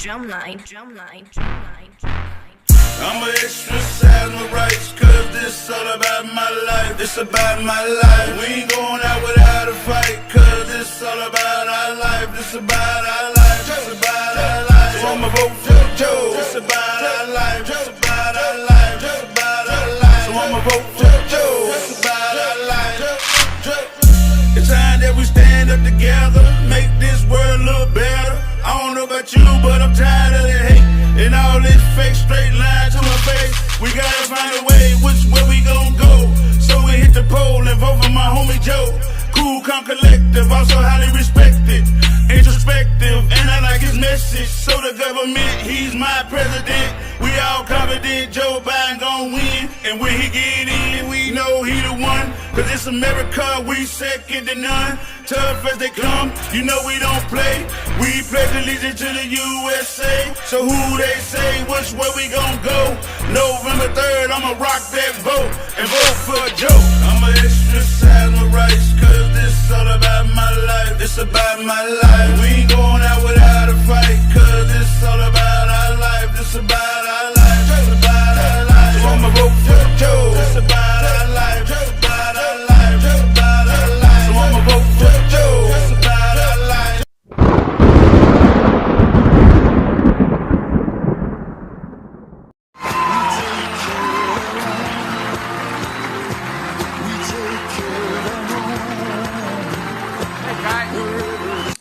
I'm going to exercise my rights, cause this all about my life. It's about my life. We ain't going out without a fight, cause this all about our life. This about our life. It's about our life. So I'ma vote for Joe. It's about our life. It's about our life. It's about our life. So I'ma vote for Joe. It's about our life. It's time that we stand up together, make this world look better. I don't know about you, but I'm tired of the hate and all this fake straight line to my face. We gotta find a way, which way we gon' go. So we hit the poll and vote for my homie Joe. Cool, calm, collective, also highly respected, introspective, and I like his message. So the government, he's my president. We all confident Joe Biden gon' win, and when he get in, we know he the one. Cause it's America, we second to none. Tough as they come, you know we don't play. We pledge allegiance to the USA. So who they say, which way we gon' go? November 3rd, I'ma rock that vote and vote for Joe. I'ma exercise my rights, cause this all about my life. It's about my life. We ain't going out without a fight, cause this all about our life. This about our life. It's about our life. So I'ma vote for Joe. It's about our life. It's about our life. It's about our life. So I'ma vote for Joe. It's about our life.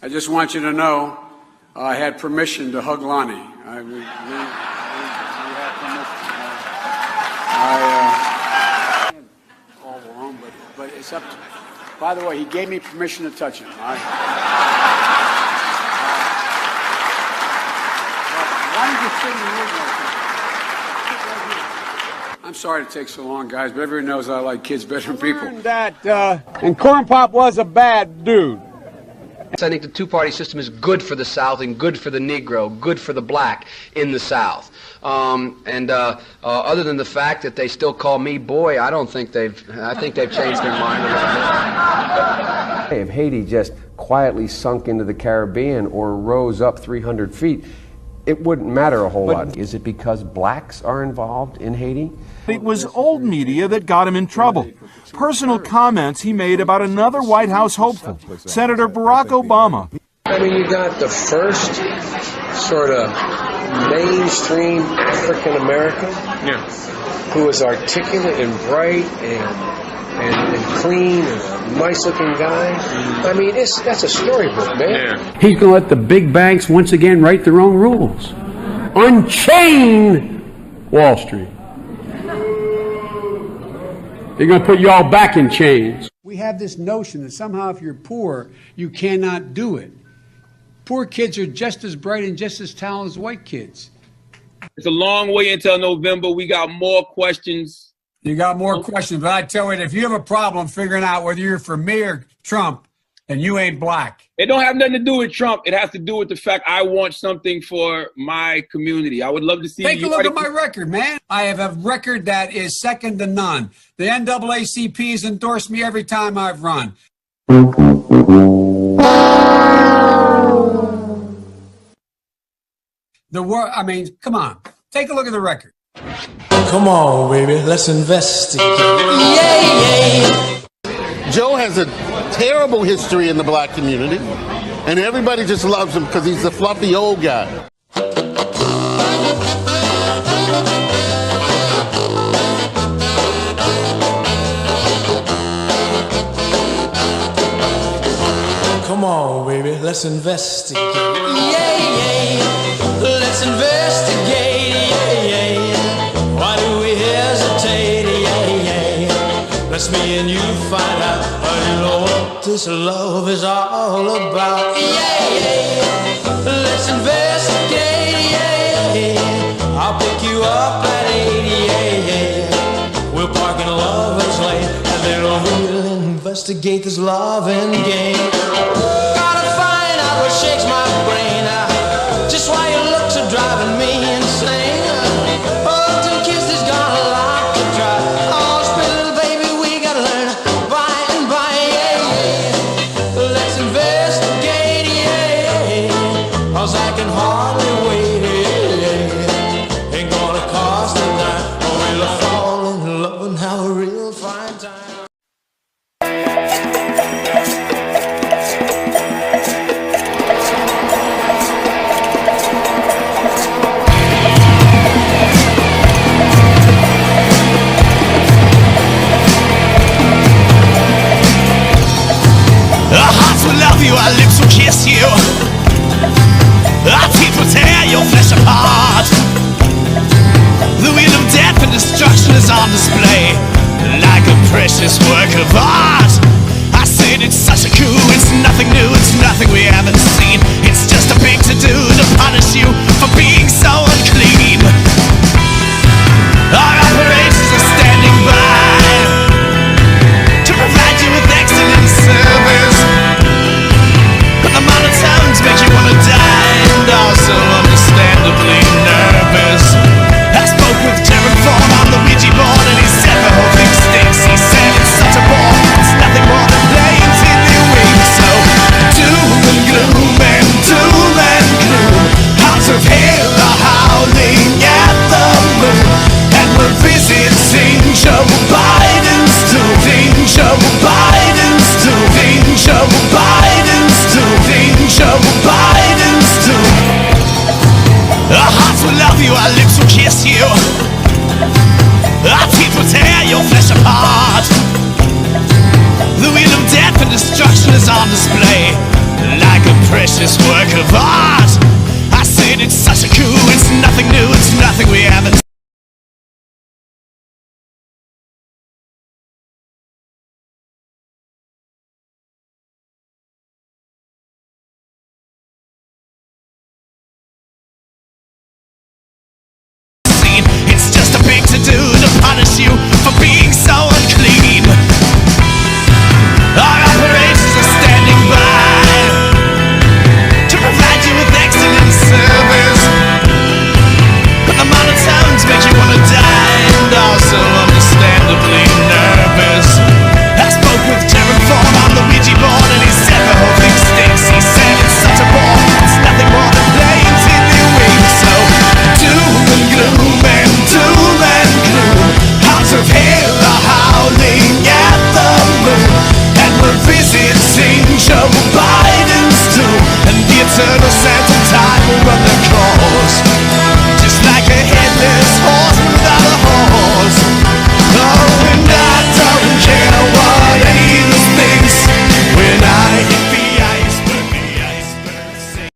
I just want you to know I had permission to hug Lonnie. We had permission. All alone, but it's up to. By the way, he gave me permission to touch him. Why don't you sit in the room like that? I'm sorry it takes so long, guys, but everyone knows I like kids better than people. And Corn Pop was a bad dude. I think the two-party system is good for the South and good for the Negro, good for the black in the South. Other than the fact that they still call me boy, I think they've changed their mind a little bit. If Haiti just quietly sunk into the Caribbean or rose up 300 feet, it wouldn't matter a whole lot. Is it because blacks are involved in Haiti? It was old media that got him in trouble. Personal comments he made about another White House hopeful, Senator Barack Obama. I mean, you got the first sort of mainstream African American who is articulate and bright and clean and a nice-looking guy. I mean, that's a storybook, man. He's going to let the big banks once again write their own rules. Unchain Wall Street. They're going to put you all back in chains. We have this notion that somehow if you're poor, you cannot do it. Poor kids are just as bright and just as talented as white kids. It's a long way until November. We got more questions. You got more questions, but I tell you, if you have a problem figuring out whether you're for me or Trump, then you ain't black. It don't have nothing to do with Trump. It has to do with the fact I want something for my community. I would love to see Take a look at my record, man. I have a record that is second to none. The NAACP has endorsed me every time I've run. Come on. Take a look at the record. Come on, baby, let's investigate. Joe has a terrible history in the black community, and everybody just loves him because he's the fluffy old guy. Come on, baby, let's investigate. Let's investigate. Why do we hesitate? Let's me and you find out. You know what this love is all about. Let's investigate. I'll pick you up at 80. We'll park in Lover's Lane, and then we'll investigate this loving game. Gotta find out what shakes my brain. Just why your looks are driving me insane. Hugs and kisses got a lot to try. Oh, spit little baby, we gotta learn by and by. Let's investigate, 'cause I can hardly wait. fine time. Our hearts will love you, our lips will kiss you. Our teeth will tear your flesh apart. The wheel of death and destruction is on display, like a precious work of art. I said it's such a coup, it's nothing new, it's nothing we haven't seen. It's just a big to-do to punish you for being so unclean. Our operators are standing by to provide you with excellent service, but the monotones make you wanna die, and also understandably nervous. I spoke with Jared Ford on the Ouija board, and he said the whole thing stinks. He said it's such a bore, it's nothing more than plain tiddlywink. So doom and gloom and doom and gloom, hounds of hell are howling at the moon, and we're visiting Joe Biden's tomb. Joe Biden's tomb. Joe Biden's tomb. Joe Biden's tomb. Our hearts will love you, our lips will kiss you. Our teeth will tear your flesh apart. The wheel of death and destruction is on display, like a precious work of art. I said it's such a coup, it's nothing new, it's nothing we haven't. It's just a big to-do to punish you for being so unclean. Our operators are standing by to provide you with excellent service, but the monotones make you wanna die, and also understandably nervous. I spoke with Jared Ford on the Ouija board, and he said the whole thing stinks. He said it's such a bore, it's nothing more than plain tiddlywink. So doom and gloom and doom and gloom, hounds of hell are howling at the moon, and we're visiting Joe Biden's tomb, and the eternal sands of time will run their course, just like a headless horse without a horse. Oh, and I don't care what any of us thinks when I hit the iceberg sinks.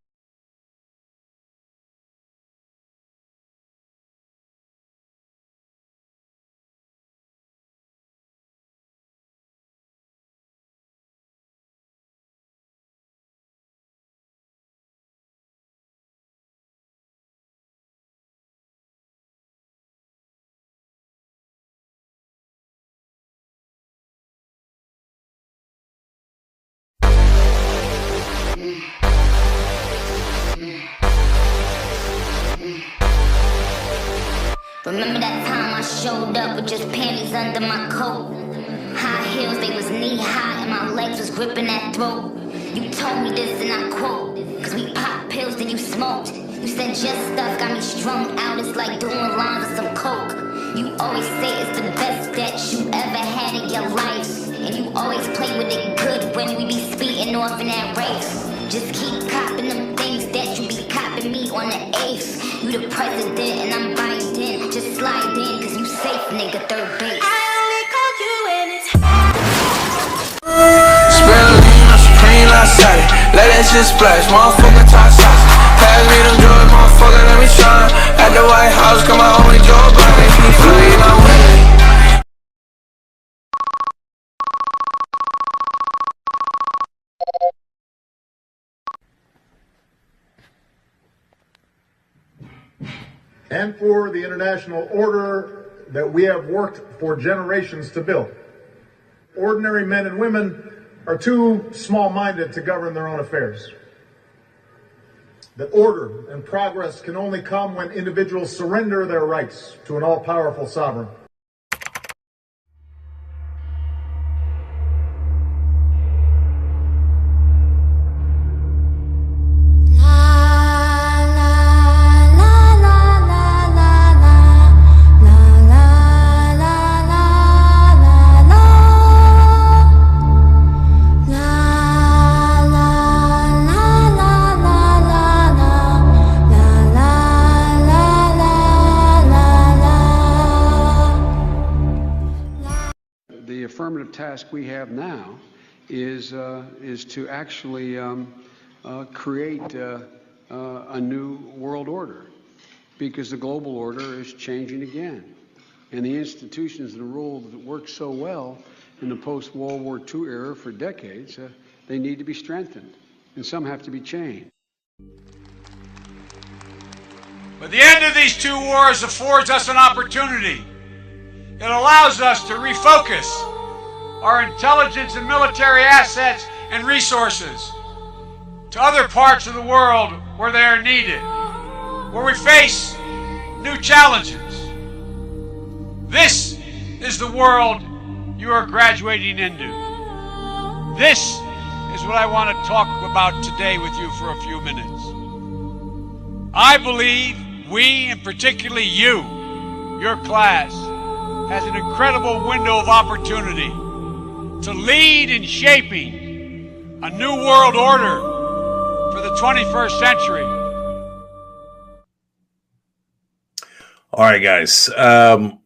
Remember that time I showed up with just panties under my coat? High heels, they was knee high, and my legs was gripping that throat. You told me this and I quote, cause we popped pills then you smoked. You said just stuff got me strung out, it's like doing lines of some coke. You always say it's the best that you ever had in your life, and you always play with it good when we be speeding off in that race. Just keep copping them things that you be copping me on the 8th. You the president and I'm Biden, just slide in cause you safe nigga, third base. I only call you when it's Spirulina, Supreme, outside it. Let that shit splash, motherfucker, top shots. Pass me them drugs, motherfucker, let me shine. At the White House, come my homie Joe Biden. Keep flying, I'm winning. And for the international order that we have worked for generations to build. Ordinary men and women are too small-minded to govern their own affairs. That order and progress can only come when individuals surrender their rights to an all-powerful sovereign. affirmative task we have now is to actually create a new world order, because the global order is changing again. And the institutions and the rules that worked so well in the post-World War II era for decades, they need to be strengthened, and some have to be changed. But the end of these two wars affords us an opportunity. It allows us to refocus our intelligence and military assets and resources to other parts of the world where they are needed, where we face new challenges. This is the world you are graduating into. This is what I want to talk about today with you for a few minutes. I believe we, and particularly you, your class, has an incredible window of opportunity to lead in shaping a new world order for the 21st century. All right, guys.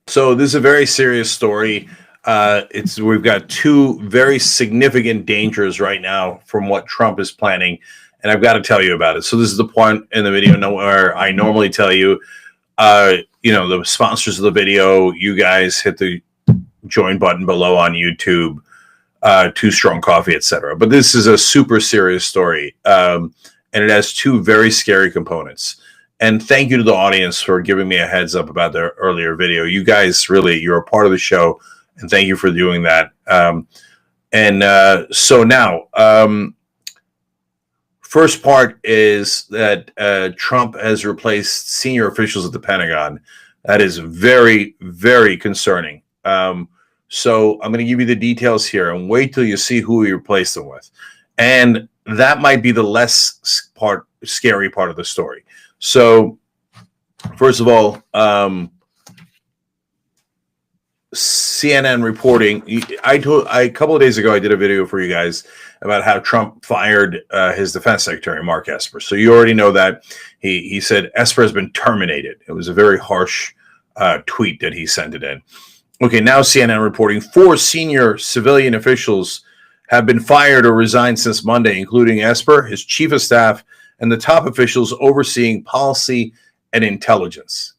So this is a very serious story. We've got two very significant dangers right now from what Trump is planning, and I've got to tell you about it. So this is the point in the video where I normally tell you, the sponsors of the video, you guys hit the join button below on YouTube, Too Strong Coffee, etc. But this is a super serious story, and it has two very scary components. And thank you to the audience for giving me a heads up about the earlier video. You guys you're a part of the show, and thank you for doing that. So now, first part is that Trump has replaced senior officials at the Pentagon. That is very, very concerning. So I'm going to give you the details here, and wait till you see who he replaced them with. And that might be the less scary part of the story. So, first of all, CNN reporting. A couple of days ago, I did a video for you guys about how Trump fired his defense secretary, Mark Esper. So you already know that. He said Esper has been terminated. It was a very harsh tweet that he sent it in. Okay, now CNN reporting 4 senior civilian officials have been fired or resigned since Monday, including Esper, his chief of staff, and the top officials overseeing policy and intelligence.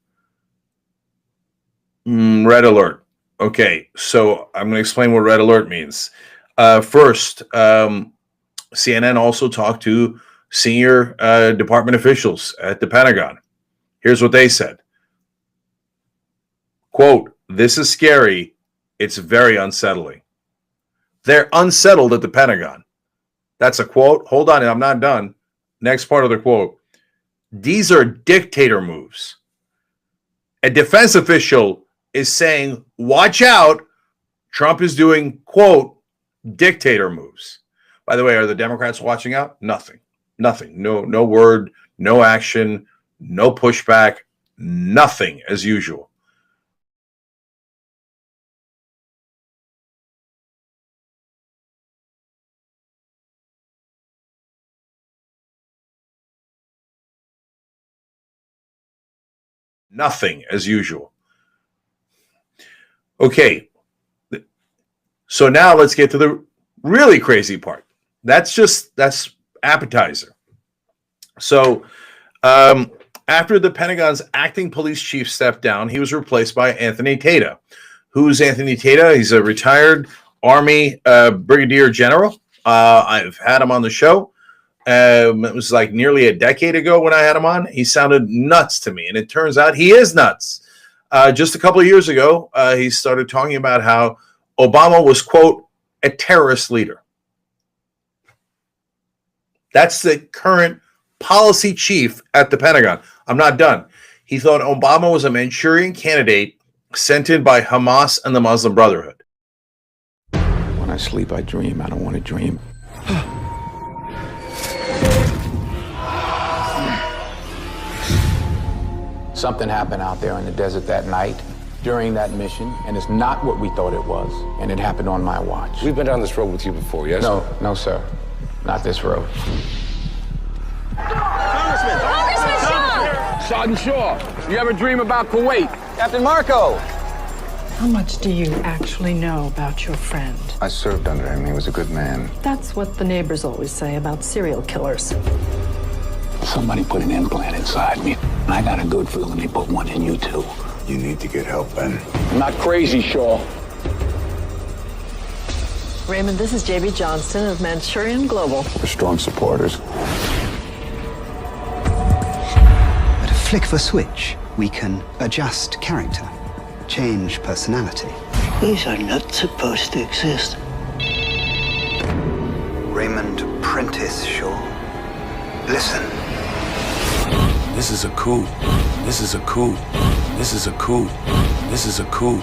Red alert. Okay, so I'm going to explain what red alert means. First, CNN also talked to senior department officials at the Pentagon. Here's what they said. Quote, "This is scary. It's very unsettling." They're unsettled at the Pentagon. That's a quote. Hold on, I'm not done. Next part of the quote. "These are dictator moves." A defense official is saying, watch out, Trump is doing, quote, dictator moves. By the way, are the Democrats watching out? Nothing. Nothing. No word, no action, no pushback, nothing as usual. Nothing as usual. Okay. So now let's get to the really crazy part. That's appetizer. So after the Pentagon's acting police chief stepped down, he was replaced by Anthony Tata. Who's Anthony Tata? He's a retired Army brigadier general. I've had him on the show. It was like nearly a decade ago when I had him on. He sounded nuts to me, and it turns out he is nuts. Just a couple of years ago, he started talking about how Obama was, quote, a terrorist leader. That's the current policy chief at the Pentagon. I'm not done. He thought Obama was a Manchurian candidate sent in by Hamas and the Muslim Brotherhood. When I sleep, I dream. I don't want to dream. Something happened out there in the desert that night during that mission, and it's not what we thought it was, and it happened on my watch. We've been down this road with you before, yes? No, sir. Not this road. Congressman Shaw! Sergeant Shaw, you ever dream about Kuwait? Captain Marco! How much do you actually know about your friend? I served under him. He was a good man. That's what the neighbors always say about serial killers. Somebody put an implant inside me. And I got a good feeling they put one in you, too. You need to get help, Ben. I'm not crazy, Shaw. Raymond, this is J.B. Johnston of Manchurian Global. We're strong supporters. At a flick of a switch, we can adjust character, change personality. These are not supposed to exist. Raymond Prentice Shaw. Listen. This is a coup. This is a coup. This is a coup. This is a coup.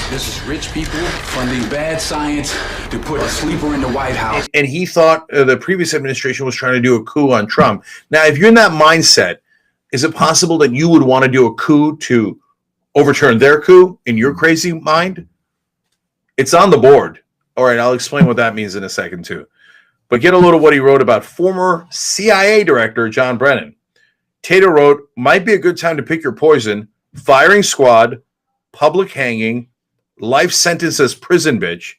This is rich people funding bad science to put a sleeper in the White House. And he thought the previous administration was trying to do a coup on Trump. Now, if you're in that mindset, is it possible that you would want to do a coup to overturn their coup in your crazy mind? It's on the board. All right, I'll explain what that means in a second, too. But get a load of what he wrote about former CIA Director John Brennan. Tater wrote, might be a good time to pick your poison. Firing squad, public hanging, life sentence as prison bitch,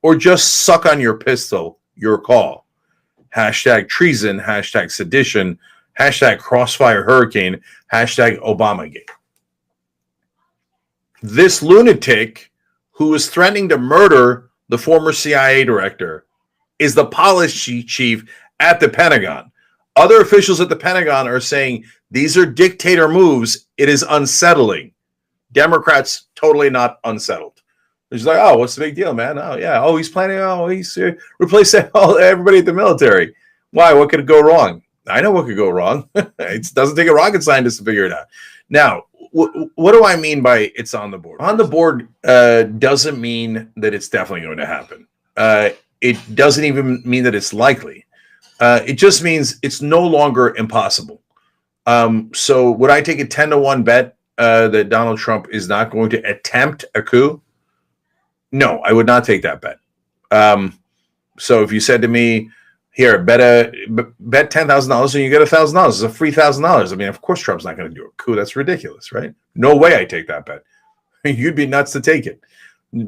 or just suck on your pistol, your call. Hashtag treason, hashtag sedition, hashtag crossfire hurricane, hashtag Obamagate. This lunatic who is threatening to murder the former CIA director is the policy chief at the Pentagon. Other officials at the Pentagon are saying these are dictator moves. It is unsettling. Democrats totally not unsettled. He's like, oh, what's the big deal, man? Oh, yeah. Oh, he's planning. Oh, he's replacing everybody at the military. Why? What could go wrong? I know what could go wrong. It doesn't take a rocket scientist to figure it out. Now, what do I mean by it's on the board? On the board doesn't mean that it's definitely going to happen. It doesn't even mean that it's likely. It just means it's no longer impossible. So would I take a 10-1 bet that Donald Trump is not going to attempt a coup? No, I would not take that bet. So if you said to me, here, bet $10,000 and you get $1,000. It's a free $1,000. I mean, of course Trump's not going to do a coup. That's ridiculous, right? No way I take that bet. You'd be nuts to take it.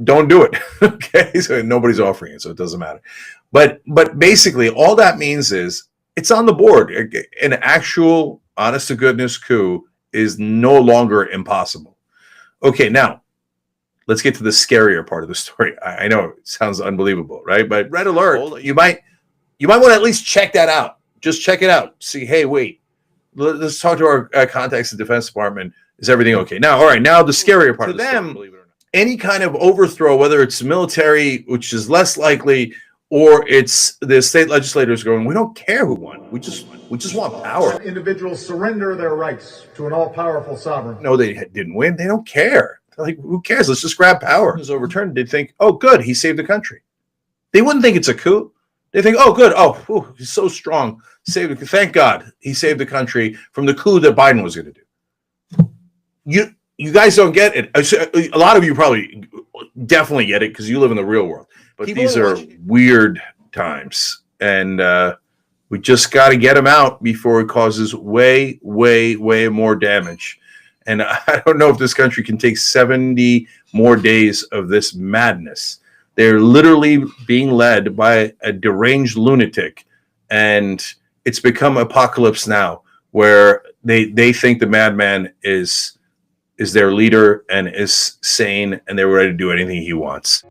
Don't do it. Okay, so nobody's offering it, so it doesn't matter. But basically, all that means is it's on the board. An actual, honest-to-goodness coup is no longer impossible. Okay, now, let's get to the scarier part of the story. I know it sounds unbelievable, right? But red alert, you might want to at least check that out. Just check it out. See, hey, wait. Let's talk to our contacts at the Defense Department. Is everything okay? Now, all right, now the scarier part of the story, believe it or not. Any kind of overthrow, whether it's military, which is less likely, or it's the state legislators going, we don't care who won. We just want power. Individuals surrender their rights to an all-powerful sovereign. No, they didn't win. They don't care. They're like, who cares? Let's just grab power. It was overturned. They'd think, oh, good, he saved the country. They wouldn't think it's a coup. They think, oh, good. Oh, whew, he's so strong. Thank God he saved the country from the coup that Biden was going to do. You guys don't get it. A lot of you probably definitely get it because you live in the real world. But these are weird times, and we just got to get them out before it causes way, way, way more damage. And I don't know if this country can take 70 more days of this madness. They're literally being led by a deranged lunatic, and it's become Apocalypse Now, where they think the madman is their leader and is sane, and they're ready to do anything he wants.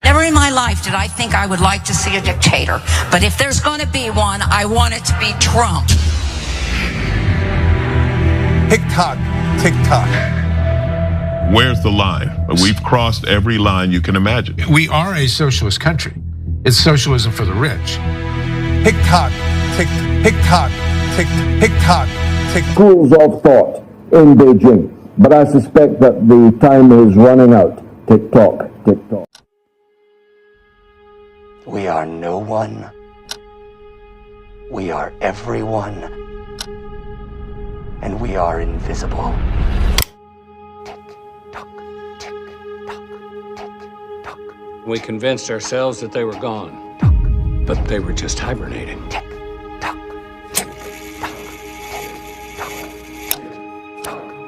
Never in my life did I think I would like to see a dictator, but if there's going to be one, I want it to be Trump. Tick-tock, tick-tock. Where's the line? We've crossed every line you can imagine. We are a socialist country. It's socialism for the rich. Tick-tock, tick-tock, tick-tock, tick. Schools of thought in Beijing, but I suspect that the time is running out. Tick-tock, tick-tock. We are no one. We are everyone. And we are invisible. We convinced ourselves that they were gone, but they were just hibernating.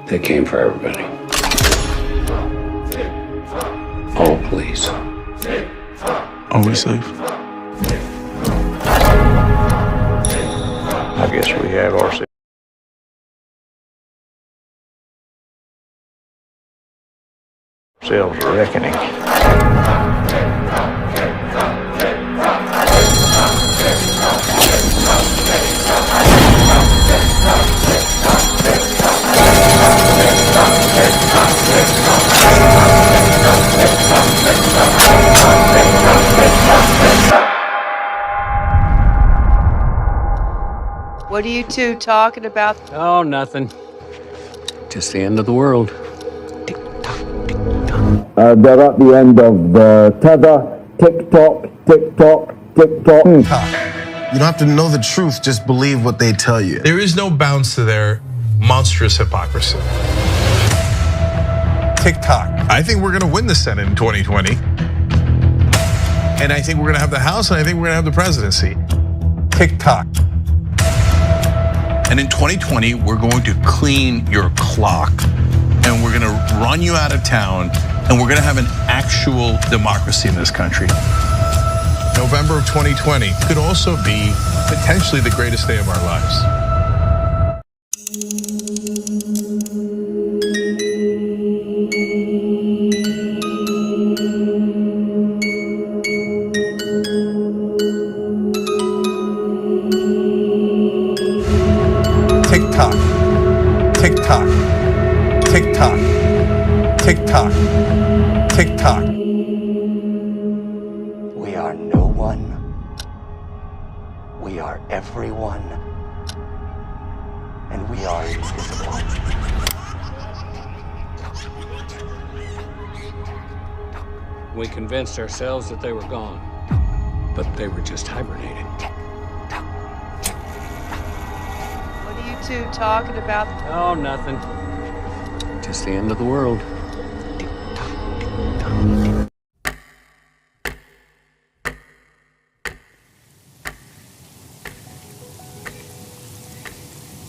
They came for everybody. Oh, please. Are we safe? I guess we have ourselves a reckoning. What are you two talking about? Oh, nothing. Just the end of the world. They're at the end of the tether. Tick-tock, tick-tock, tick-tock. You don't have to know the truth, just believe what they tell you. There is no bounds to their monstrous hypocrisy. TikTok. I think we're going to win the Senate in 2020. And I think we're going to have the House, and I think we're going to have the presidency. TikTok. And in 2020, we're going to clean your clock, and we're going to run you out of town, and we're going to have an actual democracy in this country. November of 2020 could also be potentially the greatest day of our lives. TikTok, TikTok, TikTok, TikTok, TikTok. We are no one. We are everyone. And we are invisible. We convinced ourselves that they were gone, but they were just hibernating. What are you two talking about? Oh, nothing. Just the end of the world.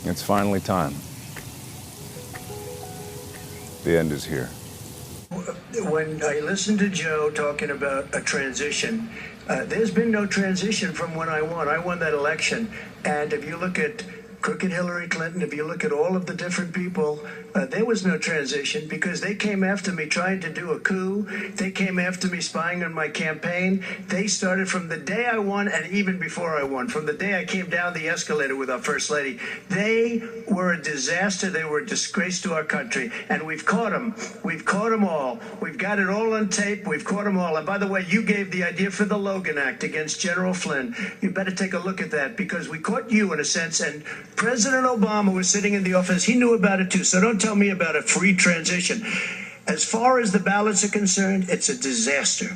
It's finally time. The end is here. When I listen to Joe talking about a transition, there's been no transition from when I won. I won that election. And if you look at crooked Hillary Clinton, if you look at all of the different people, there was no transition because they came after me trying to do a coup. They came after me spying on my campaign. They started from the day I won and even before I won, from the day I came down the escalator with our First Lady. They were a disaster. They were a disgrace to our country. And we've caught them. We've caught them all. We've got it all on tape. We've caught them all. And by the way, you gave the idea for the Logan Act against General Flynn. You better take a look at that because we caught you in a sense. And President Obama was sitting in the office. He knew about it too. So don't tell me about a free transition. As far as the ballots are concerned, it's a disaster.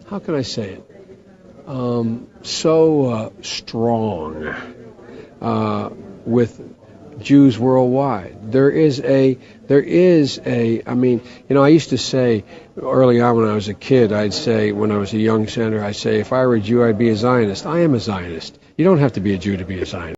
how can I say it? So strong with Jews worldwide. There is a, I mean, you know, I used to say early on when I was a kid, I'd say, when I was a young senator, I'd say, if I were a Jew, I'd be a Zionist. I am a Zionist. You don't have to be a Jew to be a Zionist.